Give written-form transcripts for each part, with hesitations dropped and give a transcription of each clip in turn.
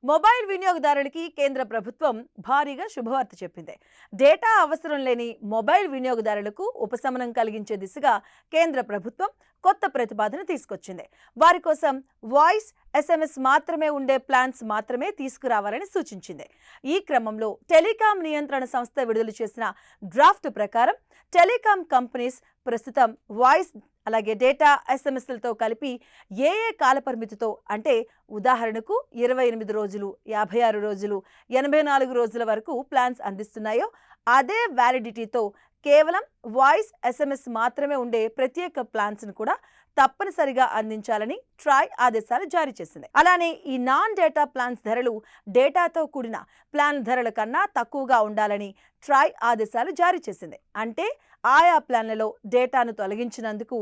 Mobile వినియోగదారులకి కేంద్ర ప్రభుత్వం భారీగా శుభవార్త చెప్పింది. డేటా అవసరం లేని మొబైల్ వినియోగదారులకు ఉపశమనం కలిగించే దిశగా కేంద్ర ప్రభుత్వం కొత్త ప్రతిపాదన తీసుకొచ్చింది. వారి కోసం వాయిస్, ఎస్ఎంఎస్ మాత్రమే ఉండే ప్లాన్స్ మాత్రమే తీసుకురావాలని సూచించింది. ఈ క్రమంలో టెలికాం నియంత్రణ సంస్థ విడుదల చేసిన డ్రాఫ్ట్ ప్రకారం టెలికాం కంపెనీస్ ప్రస్తుతం వాయిస్ అలాగే డేటా, ఎస్ఎంఎస్లతో కలిపి ఏ కాలపరిమితితో, అంటే ఉదాహరణకు 28 రోజులు, 56 రోజులు, 84 రోజుల వరకు ప్లాన్స్ అందిస్తున్నాయో అదే వ్యాలిడిటీతో కేవలం వాయిస్, ఎస్ఎంఎస్ మాత్రమే ఉండే ప్రత్యేక ప్లాన్స్ను కూడా తప్పనిసరిగా అందించాలని ట్రాయ్ ఆదేశాలు జారీ చేసింది. అలానే ఈ నాన్ డేటా ప్లాన్స్ ధరలు డేటాతో కూడిన ప్లాన్ ధరల కన్నా తక్కువగా ఉండాలని ట్రాయ్ ఆదేశాలు జారీ చేసింది. అంటే ఆయా ప్లాన్లలో డేటాను తొలగించినందుకు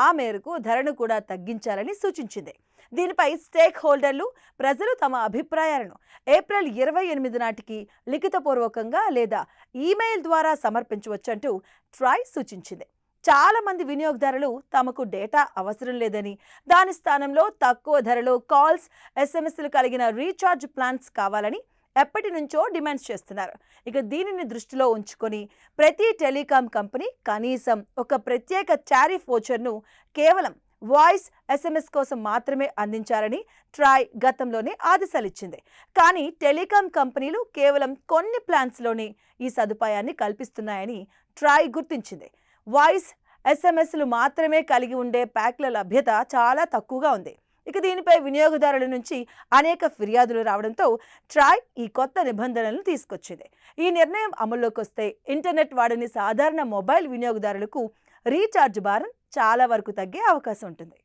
ఆ మేరకు ధరను కూడా తగ్గించాలని సూచించింది. దీనిపై స్టేక్ హోల్డర్లు, ప్రజలు తమ అభిప్రాయాలను ఏప్రిల్ 28 నాటికి లిఖితపూర్వకంగా లేదా ఈమెయిల్ ద్వారా సమర్పించవచ్చంటూ ట్రాయ్ సూచించింది. చాలా మంది వినియోగదారులు తమకు డేటా అవసరం లేదని, దాని స్థానంలో తక్కువ ధరలో కాల్స్, ఎస్ఎంఎస్లు కలిగిన రీఛార్జ్ ప్లాన్స్ కావాలని ఎప్పటి నుంచో డిమాండ్స్ చేస్తున్నారు. ఇక దీనిని దృష్టిలో ఉంచుకొని ప్రతి టెలికాం కంపెనీ కనీసం ఒక ప్రత్యేక టారిఫ్ వోచర్ను కేవలం వాయిస్, ఎస్ఎంఎస్ కోసం మాత్రమే అందించాలని ట్రాయ్ గతంలోనే ఆదేశాలిచ్చింది. కానీ టెలికాం కంపెనీలు కేవలం కొన్ని ప్లాన్స్లోనే ఈ సదుపాయాన్ని కల్పిస్తున్నాయని ట్రాయ్ గుర్తించింది. వాయిస్, ఎస్ఎంఎస్లు మాత్రమే కలిగి ఉండే ప్యాక్ల లభ్యత చాలా తక్కువగా ఉంది. ఇక దీనిపై వినియోగదారుల నుంచి అనేక ఫిర్యాదులు రావడంతో ట్రాయ్ ఈ కొత్త నిబంధనలను తీసుకొచ్చింది. ఈ నిర్ణయం అమల్లోకి వస్తే ఇంటర్నెట్ వాడని సాధారణ మొబైల్ వినియోగదారులకు రీఛార్జ్ భారం చాలా వరకు తగ్గే అవకాశం ఉంటుంది.